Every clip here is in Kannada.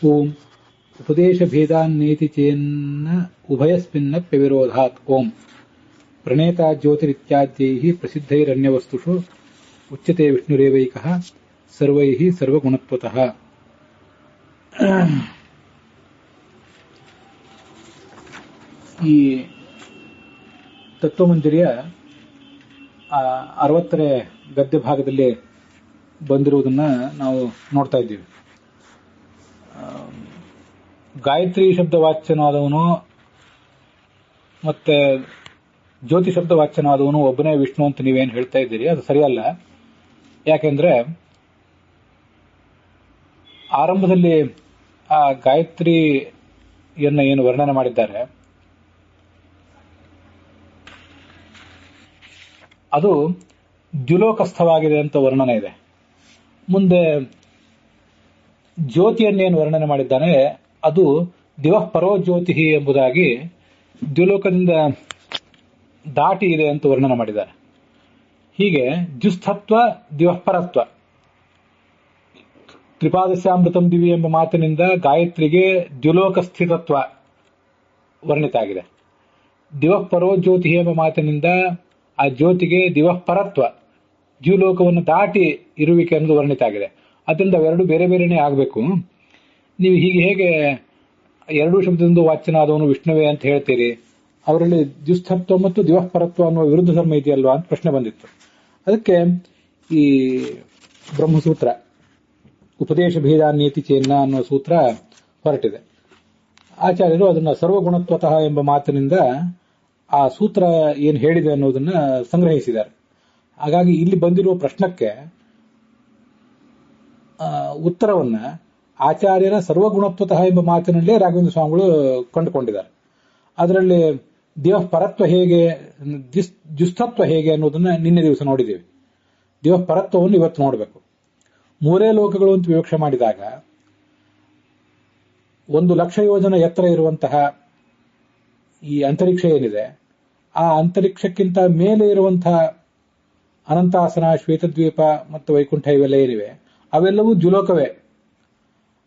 ಓಂ ಉಪದೇಶಭೇದಾನ್ನೇತಿ ಚೇನ್ನ ಉಭಯಸ್ಮಿನ್ನಪ್ಯವಿರೋಧಾತ್ ಓಂ ಪ್ರಣೇತಾ ಜ್ಯೋತಿರಿತ್ಯಾದ್ಯೈಃ ಪ್ರಸಿದ್ಧೈರನ್ಯವಸ್ತುಷು ಉಚ್ಯತೆ ವಿಷ್ಣುರೇವೈಕಃ ಸರ್ವೈಃ ಸರ್ವಗುಣತ್ವತಃ. ಈ ತತ್ವಮಂಜರಿಯ 60ನೇ ಗದ್ಯ ಭಾಗದಲ್ಲಿ ಬಂದಿರುವುದನ್ನು ನಾವು ನೋಡ್ತಾ ಇದ್ದೀವಿ. ಗಾಯತ್ರಿ ಶಬ್ದ ವಾಚ್ಯನಾದವನು ಮತ್ತೆ ಜ್ಯೋತಿ ಶಬ್ದ ವಾಚ್ಯನಾದವನು ಒಬ್ಬನೇ ವಿಷ್ಣು ಅಂತ ನೀವೇನು ಹೇಳ್ತಾ ಇದ್ದೀರಿ, ಅದು ಸರಿಯಲ್ಲ. ಯಾಕೆಂದ್ರೆ ಆರಂಭದಲ್ಲಿ ಆ ಗಾಯತ್ರಿಯನ್ನ ಏನು ವರ್ಣನೆ ಮಾಡಿದ್ದಾರೆ ಅದು ದ್ಯುಲೋಕಸ್ಥವಾಗಿದೆ ಅಂತ ವರ್ಣನೆ ಇದೆ. ಮುಂದೆ ಜ್ಯೋತಿಯನ್ನೇನು ವರ್ಣನೆ ಮಾಡಿದ್ದಾನೆ ಅದು ದಿವಃ ಪರೋ ಜ್ಯೋತಿ ಎಂಬುದಾಗಿ ದ್ಯುಲೋಕದಿಂದ ದಾಟಿ ಇದೆ ಅಂತ ವರ್ಣನೆ ಮಾಡಿದ್ದಾರೆ. ಹೀಗೆ ದ್ಯುಸ್ಥತ್ವ ದಿವಃಪರತ್ವ ತ್ರಿಪಾದಸ್ಯಾಮೃತಂ ದಿವಿ ಎಂಬ ಮಾತಿನಿಂದ ಗಾಯತ್ರಿಗೆ ದ್ಯುಲೋಕ ಸ್ಥಿತತ್ವ ವರ್ಣಿತ ಆಗಿದೆ. ದಿವಃ ಪರೋ ಜ್ಯೋತಿ ಎಂಬ ಮಾತಿನಿಂದ ಆ ಜ್ಯೋತಿಗೆ ದಿವಃಪರತ್ವ ದ್ಯುಲೋಕವನ್ನು ದಾಟಿ ಇರುವಿಕೆ ಅನ್ನೋದು ವರ್ಣಿತ ಆಗಿದೆ. ಅದರಿಂದ ಅವೆರಡು ಬೇರೆ ಬೇರೆನೇ ಆಗಬೇಕು. ನೀವು ಹೀಗೆ ಹೇಗೆ ಎರಡೂ ಶಬ್ದದಿಂದ ವಾಚ್ಯನಾದವನು ವಿಷ್ಣುವೇ ಅಂತ ಹೇಳ್ತೀರಿ, ಅವರಲ್ಲಿ ದ್ಯುಸ್ಥತ್ವ ಮತ್ತು ದಿವಃಪರತ್ವ ಅನ್ನುವ ವಿರುದ್ಧ ಧರ್ಮ ಇದೆಯಲ್ವಾ ಅಂತ ಪ್ರಶ್ನೆ ಬಂದಿತ್ತು. ಅದಕ್ಕೆ ಈ ಬ್ರಹ್ಮಸೂತ್ರ ಉಪದೇಶ ಭೇದಾನ್ಯೇತಿ ಚೇನ್ನ ಅನ್ನುವ ಸೂತ್ರ ಹೊರಟಿದೆ. ಆಚಾರ್ಯರು ಅದನ್ನ ಸರ್ವಗುಣತ್ವತಃ ಎಂಬ ಮಾತಿನಿಂದ ಆ ಸೂತ್ರ ಏನು ಹೇಳಿದೆ ಅನ್ನೋದನ್ನ ಸಂಗ್ರಹಿಸಿದ್ದಾರೆ. ಹಾಗಾಗಿ ಇಲ್ಲಿ ಬಂದಿರುವ ಪ್ರಶ್ನಕ್ಕೆ ಉತ್ತರವನ್ನ ಆಚಾರ್ಯರ ಸರ್ವಗುಣತ್ವತಃ ಎಂಬ ಮಾತಿನಲ್ಲೇ ರಾಘವೇಂದ್ರ ಸ್ವಾಮಿಗಳು ಕಂಡುಕೊಂಡಿದ್ದಾರೆ. ಅದರಲ್ಲಿ ದಿವಃಪರತ್ವ ಹೇಗೆ, ದ್ಯುಸ್ಥತ್ವ ಹೇಗೆ ಅನ್ನೋದನ್ನ ನಿನ್ನೆ ದಿವಸ ನೋಡಿದ್ದೇವೆ. ದಿವಃಪರತ್ವವನ್ನು ಇವತ್ತು ನೋಡಬೇಕು. ಮೂರೇ ಲೋಕಗಳು ಅಂತ ವಿವಕ್ಷೆ ಮಾಡಿದಾಗ 1,00,000 ಯೋಜನ ಎತ್ತರ ಇರುವಂತಹ ಈ ಅಂತರಿಕ್ಷ ಏನಿದೆ, ಆ ಅಂತರಿಕ್ಷಕ್ಕಿಂತ ಮೇಲೆ ಇರುವಂತಹ ಅನಂತಾಸನ, ಶ್ವೇತದ್ವೀಪ ಮತ್ತು ವೈಕುಂಠ ಇವೆಲ್ಲ ಏನಿವೆ ಅವೆಲ್ಲವೂ ದ್ಯುಲೋಕವೇ.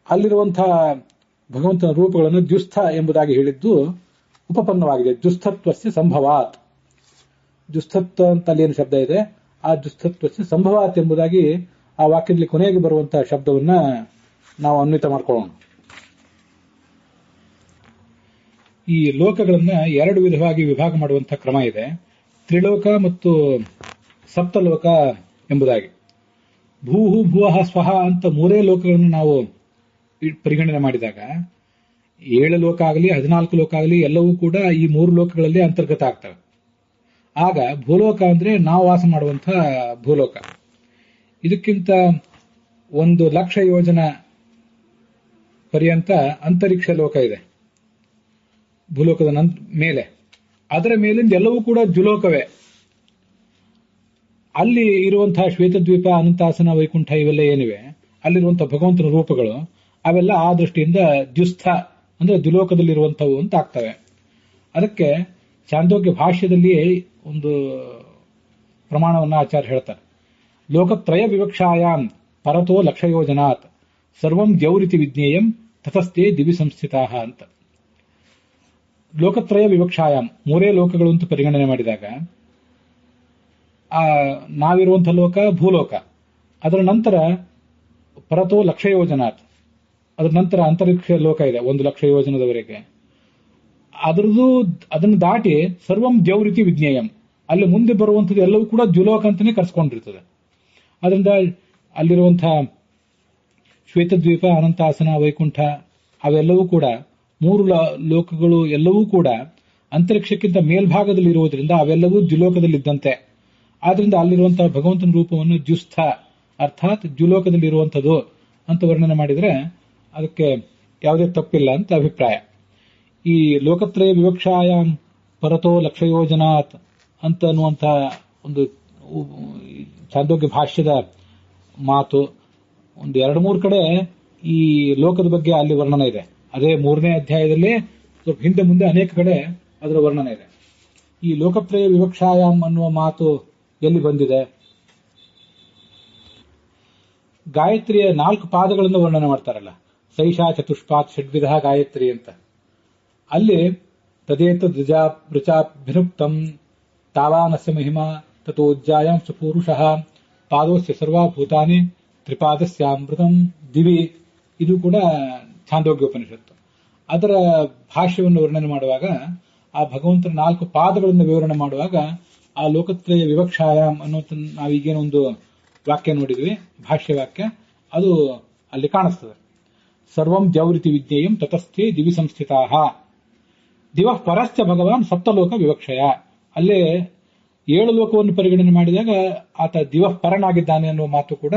ಅಲ್ಲಿರುವಂತಹ ಭಗವಂತನ ರೂಪಗಳನ್ನು ದ್ಯುಸ್ಥ ಎಂಬುದಾಗಿ ಹೇಳಿದ್ದು ಉಪಪನ್ನವಾಗಿದೆ. ದ್ಯುಸ್ಥತ್ವಸ್ಯ ಸಂಭವಾತ್, ದ್ಯುಸ್ಥತ್ವ ಅಂತ ಅಲ್ಲಿ ಏನು ಶಬ್ದ ಇದೆ, ಆ ದ್ಯುಸ್ಥತ್ವಸ್ಯ ಸಂಭವಾತ್ ಎಂಬುದಾಗಿ ಆ ವಾಕ್ಯದಲ್ಲಿ ಕೊನೆಗೆ ಬರುವಂತಹ ಶಬ್ದವನ್ನ ನಾವು ಅನ್ವಿತ ಮಾಡ್ಕೊಳ್ಳೋಣ. ಈ ಲೋಕಗಳನ್ನ 2 ವಿಧವಾಗಿ ವಿಭಾಗ ಮಾಡುವಂತಹ ಕ್ರಮ ಇದೆ, ತ್ರಿಲೋಕ ಮತ್ತು ಸಪ್ತಲೋಕ ಎಂಬುದಾಗಿ. ಭೂಹು ಭುವಃ ಸ್ವಹ ಅಂತ 3 ಲೋಕಗಳನ್ನು ನಾವು ಪರಿಗಣನೆ ಮಾಡಿದಾಗ 7 ಲೋಕ ಆಗಲಿ 14 ಲೋಕ ಆಗಲಿ ಎಲ್ಲವೂ ಕೂಡ ಈ 3 ಲೋಕಗಳಲ್ಲಿ ಅಂತರ್ಗತ ಆಗ್ತವೆ. ಆಗ ಭೂಲೋಕ ಅಂದ್ರೆ ನಾವು ವಾಸ ಮಾಡುವಂತಹ ಭೂಲೋಕ. ಇದಕ್ಕಿಂತ 1,00,000 ಯೋಜನ ಪರ್ಯಂತ ಅಂತರಿಕ್ಷ ಲೋಕ ಇದೆ ಭೂಲೋಕದ ಮೇಲೆ. ಅದರ ಮೇಲಿಂದ ಎಲ್ಲವೂ ಕೂಡ ದ್ಯುಲೋಕವೇ. ಅಲ್ಲಿ ಇರುವಂತಹ ಶ್ವೇತದ್ವೀಪ, ಅನಂತಾಸನ, ವೈಕುಂಠ ಇವೆಲ್ಲ ಏನಿವೆ, ಅಲ್ಲಿರುವಂತಹ ಭಗವಂತನ ರೂಪಗಳು ಅವೆಲ್ಲ ಆ ದೃಷ್ಟಿಯಿಂದ ದ್ಯುಸ್ಥ ಅಂದ್ರೆ ದ್ಯುಲೋಕದಲ್ಲಿರುವಂಥವು ಅಂತ ಆಗ್ತವೆ. ಅದಕ್ಕೆ ಚಾಂದೋಗ್ಯ ಭಾಷ್ಯದಲ್ಲಿ ಒಂದು ಪ್ರಮಾಣವನ್ನು ಆಚಾರ್ಯ ಹೇಳ್ತಾರೆ. ಲೋಕತ್ರಯ ವಿವಕ್ಷಾಯಾಮ್ ಪರತೋ 1,00,000 ಯೋಜನಾತ್ ಸರ್ವಂ ದ್ಯೌರಿತಿ ವಿಜ್ಞೇಯಂ ತತಸ್ಥೆ ದಿವಿ ಸಂಸ್ಥಿತಾಃ ಅಂತ. ಲೋಕತ್ರಯ ವಿವಕ್ಷಾಯಾಮ್ 3 ಲೋಕಗಳು ಅಂತ ಪರಿಗಣನೆ ಮಾಡಿದಾಗ ನಾವಿರುವಂತಹ ಲೋಕ ಭೂಲೋಕ, ಅದರ ನಂತರ ಪರತೋ 1,00,000 ಯೋಜನಾತ್, ಅದರ ನಂತರ ಅಂತರಿಕ್ಷ ಲೋಕ ಇದೆ 1,00,000 ಯೋಜನದವರೆಗೆ. ಅದನ್ನು ದಾಟಿ ಸರ್ವಂ ದ್ಯೌರಿತಿ ವಿಜ್ಞೇಯಂ, ಅಲ್ಲಿ ಮುಂದೆ ಬರುವಂಥದ್ದು ಎಲ್ಲವೂ ಕೂಡ ದ್ಯುಲೋಕ ಅಂತಾನೆ ಕರ್ಸ್ಕೊಂಡಿರ್ತದೆ. ಅದರಿಂದ ಅಲ್ಲಿರುವಂತಹ ಶ್ವೇತದ್ವೀಪ, ಅನಂತಾಸನ, ವೈಕುಂಠ ಅವೆಲ್ಲವೂ ಕೂಡ 3 ಲೋಕಗಳು ಎಲ್ಲವೂ ಕೂಡ ಅಂತರಿಕ್ಷಕ್ಕಿಂತ ಮೇಲ್ಭಾಗದಲ್ಲಿ ಇರುವುದರಿಂದ ಅವೆಲ್ಲವೂ ದ್ಯುಲೋಕದಲ್ಲಿದ್ದಂತೆ. ಆದ್ರಿಂದ ಅಲ್ಲಿರುವಂತಹ ಭಗವಂತನ ರೂಪವನ್ನು ದ್ಯುಸ್ಥ ಅರ್ಥಾತ್ ದ್ಯುಲೋಕದಲ್ಲಿರುವಂಥದ್ದು ಅಂತ ವರ್ಣನೆ ಮಾಡಿದರೆ ಅದಕ್ಕೆ ಯಾವುದೇ ತಪ್ಪಿಲ್ಲ ಅಂತ ಅಭಿಪ್ರಾಯ. ಈ ಲೋಕತ್ರಯ ವಿವಕ್ಷಾಯಾಮ್ ಪರತೋ 1,00,000 ಯೋಜನಾತ್ ಅಂತ ಅನ್ನುವಂತಹ ಒಂದು ಚಾಂದೋಗ್ಯ ಭಾಷ್ಯದ ಮಾತು ಒಂದು 2-3 ಕಡೆ ಈ ಲೋಕದ ಬಗ್ಗೆ ಅಲ್ಲಿ ವರ್ಣನೆ ಇದೆ. ಅದೇ 3ನೇ ಅಧ್ಯಾಯದಲ್ಲಿ ಸ್ವಲ್ಪ ಹಿಂದೆ ಮುಂದೆ ಅನೇಕ ಕಡೆ ಅದರ ವರ್ಣನೆ ಇದೆ. ಈ ಲೋಕತ್ರಯ ವಿವಕ್ಷಾಯಾಮ್ ಅನ್ನುವ ಮಾತು ಎಲ್ಲಿ ಬಂದಿದೆ? ಗಾಯತ್ರಿಯ 4 ಪಾದಗಳನ್ನು ವರ್ಣನೆ ಮಾಡ್ತಾರಲ್ಲ, ಸೈಷಾ ಚತುಷ್ಪಾತ್ ಷಡ್ವಿಧ ಗಾಯತ್ರಿ ಅಂತ. ಅಲ್ಲಿ ತದೇತ ಋಚಾಭಿನುಕ್ತಂ ತಾವಾನಸ್ಯ ಮಹಿಮಾ ತಥೋಜ್ಜಾಯಾಂ ಸುಪೂರುಷಃ ಪಾದೋಸ್ಯ ಸರ್ವಭೂತಾನಿ ತ್ರಿಪಾದಸ್ಯಾಮೃತಂ ದಿವಿ. ಇದು ಕೂಡ ಛಾಂದೋಗ್ಯೋಪನಿಷತ್ತು. ಅದರ ಭಾಷ್ಯವನ್ನು ವರ್ಣನೆ ಮಾಡುವಾಗ, ಆ ಭಗವಂತನ 4 ಪಾದಗಳನ್ನು ವಿವರಣೆ ಮಾಡುವಾಗ, ಆ ಲೋಕತ್ರಯ ವಿವಕ್ಷಾಯಾಮ್ ಅನ್ನೋದು ನಾವೀಗೇನೋ ಒಂದು ವಾಕ್ಯ ನೋಡಿದ್ವಿ, ಭಾಷ್ಯ ವಾಕ್ಯ, ಅದು ಅಲ್ಲಿ ಕಾಣಿಸ್ತದೆ. ಸರ್ವಂ ದ್ಯೌರಿತಿ ವಿಜ್ಞೇಯಂ ತತಸ್ಥೆ ದಿವಿ ಸಂಸ್ಥಿತಾಃ ದಿವಃ ಪರಶ್ಚ ಭಗವಾನ್ ಸಪ್ತಲೋಕ ವಿವಕ್ಷಯ. ಅಲ್ಲೇ 7 ಲೋಕವನ್ನು ಪರಿಗಣನೆ ಮಾಡಿದಾಗ ಆತ ದಿವಃ ಪರನಾಗಿದ್ದಾನೆ ಅನ್ನುವ ಮಾತು ಕೂಡ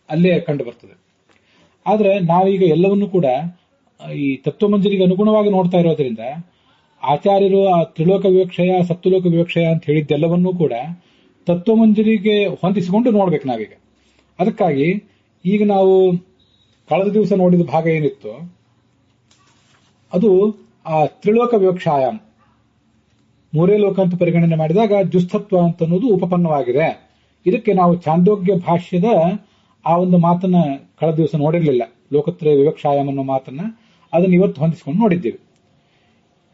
ಅಲ್ಲೇ ಕಂಡು ಬರ್ತದೆ. ಆದ್ರೆ ನಾವೀಗ ಎಲ್ಲವನ್ನೂ ಕೂಡ ಈ ತತ್ವಮಂಜರಿಗೆ ಅನುಗುಣವಾಗಿ ನೋಡ್ತಾ ಇರೋದ್ರಿಂದ ಆಚಾರ್ಯರು ಆ ತ್ರಿಲೋಕ ವಿವಕ್ಷಯ ಸಪ್ತಲೋಕ ವಿವಕ್ಷಯ ಅಂತ ಹೇಳಿದ್ದೆಲ್ಲವನ್ನೂ ಕೂಡ ತತ್ವಮಂಜರಿಗೆ ಹೊಂದಿಸಿಕೊಂಡು ನೋಡ್ಬೇಕು ನಾವೀಗ. ಅದಕ್ಕಾಗಿ ಈಗ ನಾವು ಕಳೆದ ದಿವಸ ನೋಡಿದ ಭಾಗ ಏನಿತ್ತು ಅದು ಆ ತ್ರಿಲೋಕ ವಿವಕ್ಷಾಯಾಮ್, 3 ಲೋಕ ಅಂತ ಪರಿಗಣನೆ ಮಾಡಿದಾಗ ಜುಸ್ತತ್ವ ಅಂತ ಅನ್ನೋದು ಉಪಪನ್ನವಾಗಿದೆ. ಇದಕ್ಕೆ ನಾವು ಛಾಂದೋಗ್ಯ ಭಾಷ್ಯದ ಆ ಒಂದು ಮಾತನ್ನ ಕಳೆದ ದಿವಸ ನೋಡಿರಲಿಲ್ಲ, ಲೋಕತ್ರಯ ವಿವಕ್ಷಾಯಾಮ್ ಅನ್ನೋ ಮಾತನ್ನ. ಅದನ್ನು ಇವತ್ತು ಹೊಂದಿಸಿಕೊಂಡು ನೋಡಿದ್ದೀವಿ.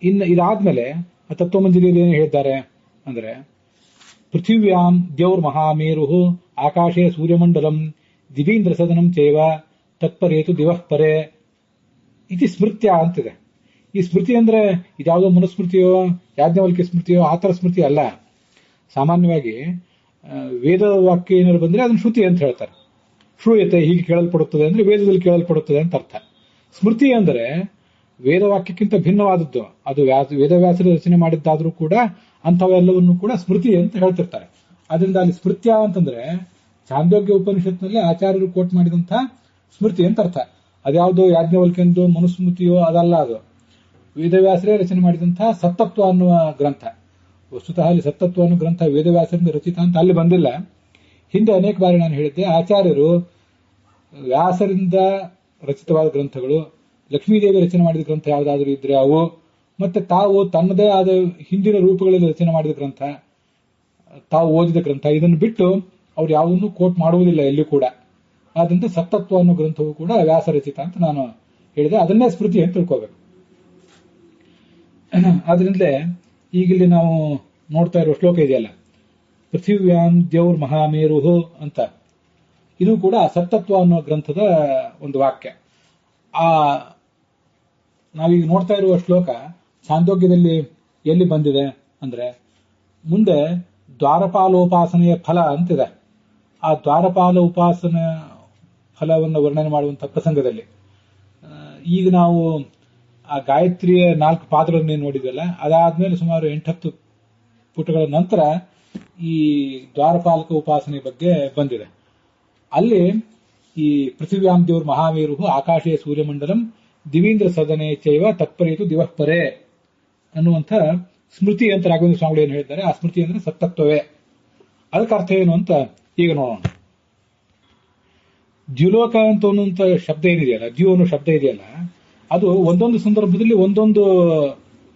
ಇನ್ನು ಇದಾದ್ಮೇಲೆ ತತ್ವಮಂಜರಿಯಲ್ಲಿ ಏನು ಹೇಳಿದ್ದಾರೆ ಅಂದ್ರೆ, ಪೃಥಿವ್ಯಾಂ ದ್ಯೌರ್ ಮಹಾಮೇರು ಆಕಾಶೇ ಸೂರ್ಯಮಂಡಲಂ ದಿವೀಂದ್ರ ಸದನಂ ಚೈವ ತತ್ಪರೇತು ದಿವಃ ಪರೇ ಇತಿ ಸ್ಮೃತ್ಯ ಅಂತಿದೆ. ಈ ಸ್ಮೃತಿ ಅಂದ್ರೆ ಇದ್ಯಾವುದೋ ಮನುಸ್ಮೃತಿಯೋ ಯಾಜ್ಞವಲ್ಕ್ಯ ಸ್ಮೃತಿಯೋ ಆ ಥರ ಸ್ಮೃತಿ ಅಲ್ಲ. ಸಾಮಾನ್ಯವಾಗಿ ವೇದ ವಾಕ್ಯ ಏನಾದ್ರು ಬಂದ್ರೆ ಅದನ್ನು ಶ್ರುತಿ ಅಂತ ಹೇಳ್ತಾರೆ. ಶ್ರೂಯತೆ, ಹೀಗೆ ಕೇಳಲ್ಪಡುತ್ತದೆ ಅಂದ್ರೆ ವೇದದಲ್ಲಿ ಕೇಳಲ್ಪಡುತ್ತದೆ ಅಂತ ಅರ್ಥ. ಸ್ಮೃತಿ ಅಂದ್ರೆ ವೇದವಾಕ್ಯಕ್ಕಿಂತ ಭಿನ್ನವಾದದ್ದು. ಅದು ವೇದವ್ಯಾಸರು ರಚನೆ ಮಾಡಿದ್ದಾದ್ರೂ ಕೂಡ ಅಂಥವೆಲ್ಲವನ್ನು ಕೂಡ ಸ್ಮೃತಿ ಅಂತ ಹೇಳ್ತಿರ್ತಾರೆ. ಅದರಿಂದ ಅಲ್ಲಿ ಸ್ಮೃತ್ಯ ಅಂತಂದ್ರೆ ಛಾಂದೋಗ್ಯ ಉಪನಿಷತ್ನಲ್ಲಿ ಆಚಾರ್ಯರು ಕೋಟ್ ಮಾಡಿದಂತಹ ಸ್ಮೃತಿ ಅಂತ ಅರ್ಥ. ಅದ್ಯಾವುದೋ ಯಾಜ್ಞವಲ್ಕ್ಯಂದು ಮನುಸ್ಮೃತಿಯೋ ಅದಲ್ಲ, ಅದು ವೇದವ್ಯಾಸರೇ ರಚನೆ ಮಾಡಿದಂತಹ ಸತ್ತತ್ವ ಅನ್ನುವ ಗ್ರಂಥ. ವಸ್ತುತಃ ಅಲ್ಲಿ ಸತ್ತತ್ವ ಅನ್ನೋ ಗ್ರಂಥ ವೇದವ್ಯಾಸರಿಂದ ರಚಿತ ಅಂತ ಅಲ್ಲಿ ಬಂದಿಲ್ಲ. ಹಿಂದೆ ಅನೇಕ ಬಾರಿ ನಾನು ಹೇಳಿದ್ದೆ, ಆಚಾರ್ಯರು ವ್ಯಾಸರಿಂದ ರಚಿತವಾದ ಗ್ರಂಥಗಳು, ಲಕ್ಷ್ಮೀದೇವಿ ರಚನೆ ಮಾಡಿದ ಗ್ರಂಥ ಯಾವುದಾದ್ರೂ ಇದ್ರೆ ಅವು, ಮತ್ತೆ ತಾವು ತನ್ನದೇ ಆದ ಹಿಂದಿನ ರೂಪಗಳಲ್ಲಿ ರಚನೆ ಮಾಡಿದ ಗ್ರಂಥ, ತಾವು ಓದಿದ ಗ್ರಂಥ, ಇದನ್ನು ಬಿಟ್ಟು ಅವ್ರು ಯಾವುದನ್ನು ಕೋಟ್ ಮಾಡುವುದಿಲ್ಲ ಎಲ್ಲಿಯೂ ಕೂಡ. ಆದ್ರಿಂದ ಸತ್ತತ್ವ ಅನ್ನೋ ಗ್ರಂಥವು ಕೂಡ ವ್ಯಾಸ ರಚಿತ ಅಂತ ನಾನು ಹೇಳಿದೆ. ಅದನ್ನೇ ಸ್ಮೃತಿ ಅಂತ ತಿಳ್ಕೋಬೇಕು. ಆದ್ರಿಂದಲೇ ಈಗಿಲ್ಲಿ ನಾವು ನೋಡ್ತಾ ಇರೋ ಶ್ಲೋಕ ಇದೆಯಲ್ಲ, ಪೃಥಿವ್ಯಾಂ ದ್ಯೌರ್ ಮಹಾಮೇರು ಅಂತ, ಇದು ಕೂಡ ಸತ್ತತ್ವ ಅನ್ನೋ ಗ್ರಂಥದ ಒಂದು ವಾಕ್ಯ. ಆ ನಾವೀಗ ನೋಡ್ತಾ ಇರುವ ಶ್ಲೋಕ ಛಾಂದೋಗ್ಯದಲ್ಲಿ ಎಲ್ಲಿ ಬಂದಿದೆ ಅಂದ್ರೆ, ಮುಂದೆ ದ್ವಾರಪಾಲೋಪಾಸನೆಯ ಫಲ ಅಂತಿದೆ. ಆ ದ್ವಾರಪಾಲ ಉಪಾಸನ ಫಲವನ್ನು ವರ್ಣನೆ ಮಾಡುವಂತಹ ಪ್ರಸಂಗದಲ್ಲಿ ಈಗ ನಾವು ಆ ಗಾಯತ್ರಿಯ 4 ಪಾದಗಳನ್ನೇ ನೋಡಿದಲ್ಲ, ಅದಾದ್ಮೇಲೆ ಸುಮಾರು 8-10 ಪುಟಗಳ ನಂತರ ಈ ದ್ವಾರಪಾಲಕ ಉಪಾಸನೆ ಬಗ್ಗೆ ಬಂದಿದೆ. ಅಲ್ಲಿ ಈ ಪೃಥಿವ್ಯಾಂ ದೇವ್ರ ಮಹಾಮೇರು ಆಕಾಶೇ ಸೂರ್ಯಮಂಡಲಂ ದಿವೀಂದ್ರ ಸದನೆ ಚೈವ ತತ್ಪರೇತು ದಿವಃ ಪರೇ ಅನ್ನುವಂಥ ಸ್ಮೃತಿ ಅಂತ ರಾಘವೇಂದ್ರ ಸ್ವಾಮಿಗಳು ಏನು ಹೇಳ್ತಾರೆ. ಆ ಸ್ಮೃತಿ ಅಂದ್ರೆ ಸತ್ತತ್ವವೇ. ಅದಕ್ಕೆ ಅರ್ಥ ಏನು ಅಂತ ಈಗ ನೋಡೋಣ. ದ್ಯುಲೋಕ ಅಂತ ಅನ್ನುವಂಥ ಶಬ್ದ ಏನಿದೆಯಲ್ಲ, ದ್ಯು ಅನ್ನೋ ಶಬ್ದ ಇದೆಯಲ್ಲ, ಅದು ಒಂದೊಂದು ಸಂದರ್ಭದಲ್ಲಿ ಒಂದೊಂದು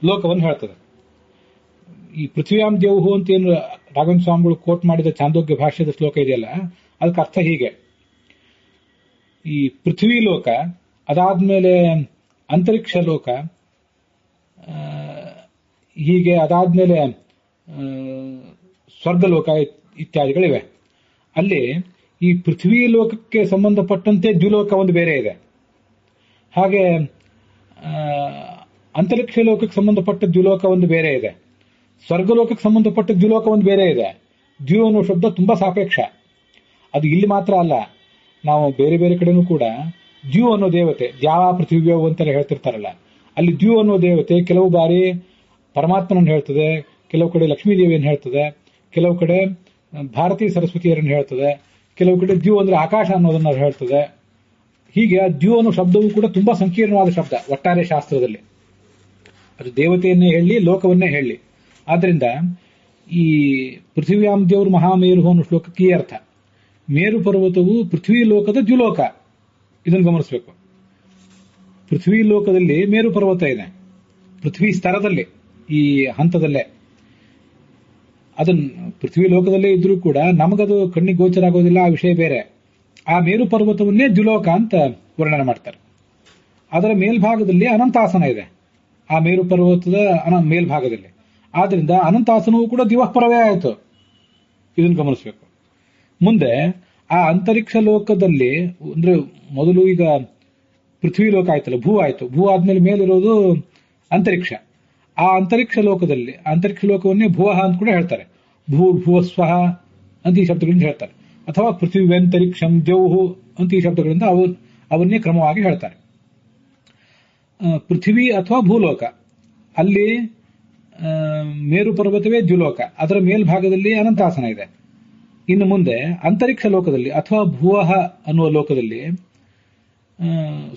ಲೋಕವನ್ನು ಹೇಳ್ತದೆ. ಈ ಪೃಥ್ವಿಯಾಂ ದೇವು ಅಂತ ಏನು ರಾಘವೇಂದ್ರ ಸ್ವಾಮಿಗಳು ಕೋಟ್ ಮಾಡಿದ ಛಾಂದೋಗ್ಯ ಭಾಷ್ಯದ ಶ್ಲೋಕ ಇದೆಯಲ್ಲ, ಅದಕ್ಕೆ ಅರ್ಥ ಹೀಗೆ: ಈ ಪೃಥ್ವಿ ಲೋಕ, ಅದಾದ್ಮೇಲೆ ಅಂತರಿಕ್ಷ ಲೋಕ, ಹೀಗೆ ಅದಾದ್ಮೇಲೆ ಸ್ವರ್ಗಲೋಕ ಇತ್ಯಾದಿಗಳಿವೆ. ಅಲ್ಲಿ ಈ ಪೃಥ್ವಿ ಲೋಕಕ್ಕೆ ಸಂಬಂಧಪಟ್ಟಂತೆ ದ್ಯುಲೋಕ ಒಂದು ಬೇರೆ ಇದೆ. ಹಾಗೆ ಅಂತರಿಕ್ಷ ಲೋಕಕ್ಕೆ ಸಂಬಂಧಪಟ್ಟ ದ್ಯುಲೋಕ ಒಂದು ಬೇರೆ ಇದೆ. ಸ್ವರ್ಗಲೋಕಕ್ಕೆ ಸಂಬಂಧಪಟ್ಟ ದ್ಯುಲೋಕ ಒಂದು ಬೇರೆ ಇದೆ. ದ್ಯು ಅನ್ನೋ ಶಬ್ದ ತುಂಬಾ ಸಾಪೇಕ್ಷ. ಅದು ಇಲ್ಲಿ ಮಾತ್ರ ಅಲ್ಲ, ನಾವು ಬೇರೆ ಬೇರೆ ಕಡೆನೂ ಕೂಡ ದ್ಯು ಅನ್ನೋ ದೇವತೆ, ದ್ಯಾವ ಪೃಥ್ವಿಯೋ ಅಂತೆಲ್ಲ ಹೇಳ್ತಿರ್ತಾರಲ್ಲ, ಅಲ್ಲಿ ದ್ಯು ಅನ್ನೋ ದೇವತೆ ಕೆಲವು ಬಾರಿ ಪರಮಾತ್ಮನನ್ನು ಹೇಳ್ತದೆ, ಕೆಲವು ಕಡೆ ಲಕ್ಷ್ಮೀದೇವಿಯನ್ನು ಹೇಳ್ತದೆ, ಕೆಲವು ಕಡೆ ಭಾರತೀ ಸರಸ್ವತಿಯರನ್ನು ಹೇಳ್ತದೆ, ಕೆಲವು ಕಡೆ ದ್ಯು ಅಂದ್ರೆ ಆಕಾಶ ಅನ್ನೋದನ್ನ ಹೇಳ್ತದೆ. ಹೀಗೆ ದ್ಯು ಅನ್ನೋ ಶಬ್ದವೂ ಕೂಡ ತುಂಬಾ ಸಂಕೀರ್ಣವಾದ ಶಬ್ದ ಒಟ್ಟಾರೆ ಶಾಸ್ತ್ರದಲ್ಲಿ. ಅದು ದೇವತೆಯನ್ನೇ ಹೇಳಿ, ಲೋಕವನ್ನೇ ಹೇಳಿ. ಆದ್ರಿಂದ ಈ ಪೃಥ್ವಿಯಾಂ ದೇವ್ರ ಮಹಾಮೇರು ಅನ್ನೋ ಶ್ಲೋಕಕ್ಕೆ ಈ ಅರ್ಥ. ಮೇರು ಪರ್ವತವು ಪೃಥ್ವಿ ಲೋಕದ ದ್ಯುಲೋಕ, ಇದನ್ನು ಗಮನಿಸಬೇಕು. ಪೃಥ್ವಿ ಲೋಕದಲ್ಲಿ ಮೇರು ಪರ್ವತ ಇದೆ, ಪೃಥ್ವಿ ಸ್ತರದಲ್ಲಿ, ಈ ಹಂತದಲ್ಲೇ. ಅದನ್ನು ಪೃಥ್ವಿ ಲೋಕದಲ್ಲೇ ಇದ್ರೂ ಕೂಡ ನಮಗದು ಕಣ್ಣಿಗೆ ಗೋಚರ ಆಗೋದಿಲ್ಲ, ಆ ವಿಷಯ ಬೇರೆ. ಆ ಮೇರು ಪರ್ವತವನ್ನೇ ದ್ಯುಲೋಕ ಅಂತ ವರ್ಣನೆ ಮಾಡ್ತಾರೆ. ಅದರ ಮೇಲ್ಭಾಗದಲ್ಲಿ ಅನಂತಾಸನ ಇದೆ, ಆ ಮೇರು ಪರ್ವತದ ಮೇಲ್ಭಾಗದಲ್ಲಿ. ಆದ್ರಿಂದ ಅನಂತಾಸನವೂ ಕೂಡ ದಿವಃಪರವೇ ಆಯಿತು. ಇದನ್ನು ಗಮನಿಸಬೇಕು. ಮುಂದೆ ಆ ಅಂತರಿಕ್ಷ ಲೋಕದಲ್ಲಿ ಅಂದ್ರೆ ಮೊದಲು ಈಗ ಪೃಥ್ವಿ ಲೋಕ ಆಯ್ತಲ್ಲ, ಭೂ ಆಯ್ತು. ಭೂ ಆದ್ಮೇಲೆ ಮೇಲಿರೋದು ಅಂತರಿಕ್ಷ. ಆ ಅಂತರಿಕ್ಷ ಲೋಕದಲ್ಲಿ ಅಂತರಿಕ್ಷ ಲೋಕವನ್ನೇ ಭುವಃ ಅಂತ ಕೂಡ ಹೇಳ್ತಾರೆ. ಭೂರ್ಭುವಸ್ವಃ ಅಂತ ಈ ಶಬ್ದಗಳಿಂದ ಹೇಳ್ತಾರೆ. ಅಥವಾ ಪೃಥ್ವಿವಂತರಿಕ್ಷಂ ದ್ಯೌಹು ಅಂತ ಈ ಶಬ್ದಗಳಿಂದ ಅವನ್ನೇ ಕ್ರಮವಾಗಿ ಹೇಳ್ತಾರೆ. ಪೃಥ್ವಿ ಅಥವಾ ಭೂಲೋಕ, ಅಲ್ಲಿ ಮೇರು ಪರ್ವತವೇ ದ್ಯುಲೋಕ, ಅದರ ಮೇಲ್ಭಾಗದಲ್ಲಿ ಅನಂತಾಸನ ಇದೆ. ಇನ್ನು ಮುಂದೆ ಅಂತರಿಕ್ಷ ಲೋಕದಲ್ಲಿ ಅಥವಾ ಭುವಃ ಅನ್ನುವ ಲೋಕದಲ್ಲಿ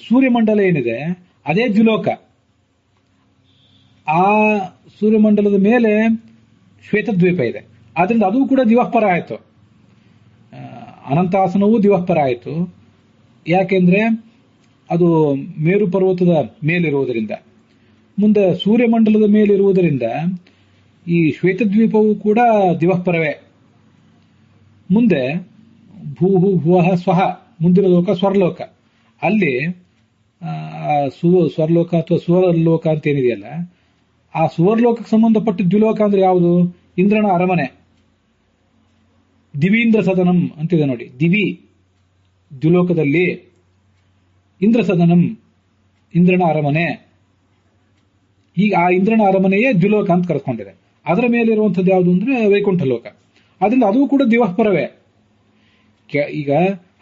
ಸೂರ್ಯಮಂಡಲ ಏನಿದೆ ಅದೇ ದ್ಯುಲೋಕ. ಆ ಸೂರ್ಯಮಂಡಲದ ಮೇಲೆ ಶ್ವೇತದ್ವೀಪ ಇದೆ. ಆದ್ರಿಂದ ಅದು ಕೂಡ ದಿವಃಪರ ಆಯಿತು. ಅನಂತಾಸನವೂ ದಿವಃಪರ ಆಯಿತು. ಯಾಕೆಂದ್ರೆ ಅದು ಮೇರು ಪರ್ವತದ ಮೇಲಿರುವುದರಿಂದ. ಮುಂದೆ ಸೂರ್ಯಮಂಡಲದ ಮೇಲಿರುವುದರಿಂದ ಈ ಶ್ವೇತದ್ವೀಪವು ಕೂಡ ದಿವಃಪರವೇ. ಮುಂದೆ ಭೂಹು ಭುವಃ ಸ್ವಹ, ಮುಂದಿನ ಲೋಕ ಸ್ವರ್ಲೋಕ. ಅಲ್ಲಿ ಸ್ವರ್ಲೋಕ ಅಥವಾ ಸುವರ್ಲೋಕ ಅಂತ ಏನಿದೆಯಲ್ಲ, ಆ ಸುವರ್ಲೋಕಕ್ಕೆ ಸಂಬಂಧಪಟ್ಟ ದ್ಯುಲೋಕ ಅಂದ್ರೆ ಯಾವುದು? ಇಂದ್ರನ ಅರಮನೆ, ದಿವೀಂದ್ರ ಸದನಂ ಅಂತಿದೆ ನೋಡಿ. ದಿವಿ ದ್ಯುಲೋಕದಲ್ಲಿ, ಇಂದ್ರ ಸದನಂ ಇಂದ್ರನ ಅರಮನೆ. ಈಗ ಆ ಇಂದ್ರನ ಅರಮನೆಯೇ ದ್ಯುಲೋಕ ಅಂತ ಕರೆಸ್ಕೊಂಡಿದೆ. ಅದರ ಮೇಲಿರುವಂಥದ್ದು ಯಾವುದು ಅಂದ್ರೆ ವೈಕುಂಠ ಲೋಕ. ಅದರಿಂದ ಅದು ಕೂಡ ದಿವಃಪರವೇ. ಈಗ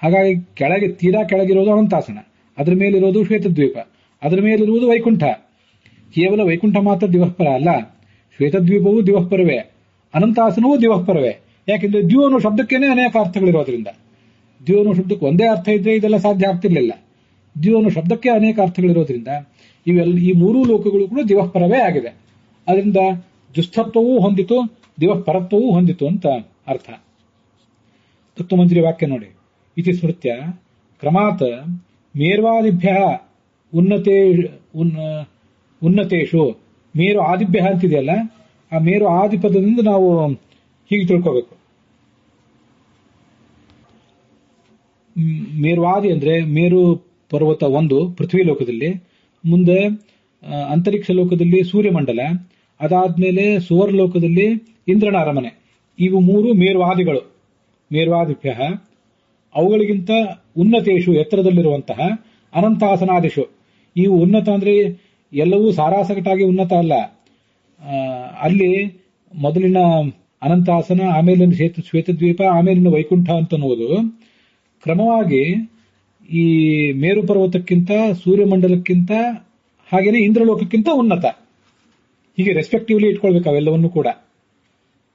ಹಾಗಾಗಿ ಕೆಳಗೆ ತೀರಾ ಕೆಳಗಿರೋದು ಅನಂತಾಸನ, ಅದರ ಮೇಲಿರೋದು ಶ್ವೇತದ್ವೀಪ, ಅದರ ಮೇಲಿರುವುದು ವೈಕುಂಠ. ಕೇವಲ ವೈಕುಂಠ ಮಾತ್ರ ದಿವಃಪರ ಅಲ್ಲ, ಶ್ವೇತದ್ವೀಪವೂ ದಿವಃಪರವೇ, ಅನಂತಾಸನವೂ ದಿವಃಪರವೇ. ಯಾಕೆಂದ್ರೆ ದ್ಯು ಅನ್ನೋ ಶಬ್ದಕ್ಕೇನೆ ಅನೇಕ ಅರ್ಥಗಳಿರೋದ್ರಿಂದ. ದ್ಯು ಅನ್ನೋ ಶಬ್ದಕ್ಕೆ ಒಂದೇ ಅರ್ಥ ಇದ್ರೆ ಇದೆಲ್ಲ ಸಾಧ್ಯ ಆಗ್ತಿರ್ಲಿಲ್ಲ. ದ್ಯು ಅನ್ನೋ ಶಬ್ದಕ್ಕೆ ಅನೇಕ ಅರ್ಥಗಳಿರೋದ್ರಿಂದ ಈ ಮೂರೂ ಲೋಕಗಳು ಕೂಡ ದಿವಃಪರವೇ ಆಗಿದೆ. ಅದರಿಂದ ದುಸ್ಥತ್ವವೂ ಹೊಂದಿತು, ದಿವಃಪರತ್ವವೂ ಹೊಂದಿತು ಅಂತ ಅರ್ಥ. ತತ್ವಮಂಜರಿ ವಾಕ್ಯ ನೋಡಿ. ಇತಿ ಸ್ಮೃತ್ಯ ಕ್ರಮಾತ್ ಮೇರ್ವಾದಿಭ್ಯ ಉನ್ನತೇಶು, ಮೇರು ಆದಿಭ್ಯ ಅಂತಿದೆಯಲ್ಲ, ಆ ಮೇರು ಆದಿಪದದಿಂದ ನಾವು ಹೀಗೆ ತಿಳ್ಕೋಬೇಕು. ಮೇರುವಾದಿ ಅಂದ್ರೆ ಮೇರು ಪರ್ವತ ಒಂದು ಪೃಥ್ವಿ ಲೋಕದಲ್ಲಿ, ಮುಂದೆ ಅಂತರಿಕ್ಷ ಲೋಕದಲ್ಲಿ ಸೂರ್ಯಮಂಡಲ, ಅದಾದ್ಮೇಲೆ ಸುವರ್ ಲೋಕದಲ್ಲಿ ಇಂದ್ರನ ಅರಮನೆ. ಇವು ಮೂರು ಮೇರುವಾದಿಗಳು. ಮೇರುವಾದಿಭ್ಯ, ಅವುಗಳಿಗಿಂತ ಉನ್ನತೇಶು ಎತ್ತರದಲ್ಲಿರುವಂತಹ ಅನಂತಾಸನಾದಿಶು. ಇವು ಉನ್ನತ ಅಂದ್ರೆ ಎಲ್ಲವೂ ಸಾರಾಸಗಟಾಗಿ ಉನ್ನತ ಅಲ್ಲ. ಅಲ್ಲಿ ಮೊದಲಿನ ಅನಂತಾಸನ, ಆಮೇಲಿನ ಶ್ವೇತದ್ವೀಪ, ಆಮೇಲಿನ ವೈಕುಂಠ ಅಂತನ್ನುವುದು ಕ್ರಮವಾಗಿ ಈ ಮೇರು ಪರ್ವತಕ್ಕಿಂತ, ಸೂರ್ಯಮಂಡಲಕ್ಕಿಂತ, ಹಾಗೇನೆ ಇಂದ್ರಲೋಕಕ್ಕಿಂತ ಉನ್ನತ. ಹೀಗೆ ರೆಸ್ಪೆಕ್ಟಿವ್ಲಿ ಇಟ್ಕೊಳ್ಬೇಕು ಅವೆಲ್ಲವನ್ನೂ ಕೂಡ.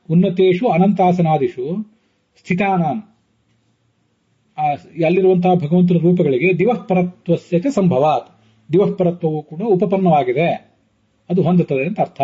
ಉನ್ನತೇಶು ಅನಂತಾಸನಾದಿಶು ಸ್ಥಿತಾನಾಂ, ಅಲ್ಲಿರುವಂತಹ ಭಗವಂತನ ರೂಪಗಳಿಗೆ ದಿವಃಪರತ್ವಸ್ಯ ಸಂಭವಾತ್, ದಿವಃಪರತ್ವವು ಕೂಡ ಉಪಪನ್ನವಾಗಿದೆ, ಅದು ಹೊಂದುತ್ತದೆ ಅಂತ ಅರ್ಥ.